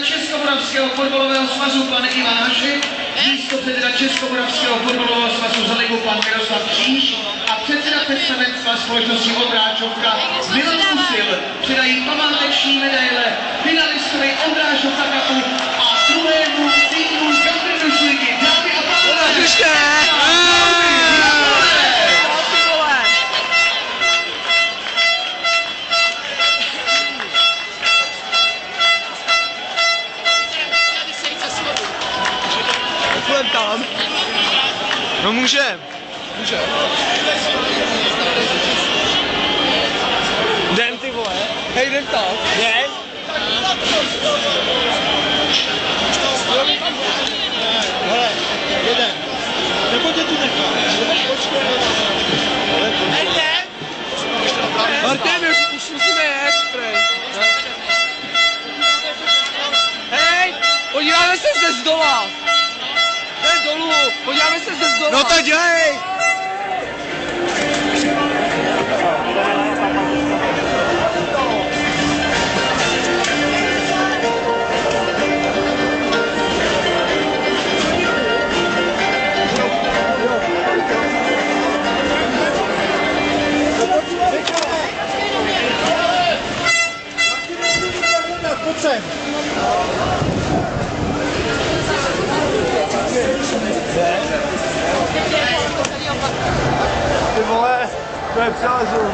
Českomoravského fotbalového svazu pan Ivan Hašek, místopředseda Českomoravského fotbalového svazu za ligu pan Miroslav Kříž a předseda představenstva společnosti Ondráčovka Milan Musil předají památeční medaile finalistovi Ondráčovka Cupu a druhému týmu Conference ligy. Dámy a pánové! Tam. No můžem. Jdem ty vole. Hej, jdem tam. Jdem. Hele, jeden. Nebo tě tu nechám. Hej, jdem. Martin, už musíme jet, prej. Hej, podíváme se ze zdola. Dolů, podíváme se ze zdola. No to dělej! Pojď sem. Ty vole, to je přelezu.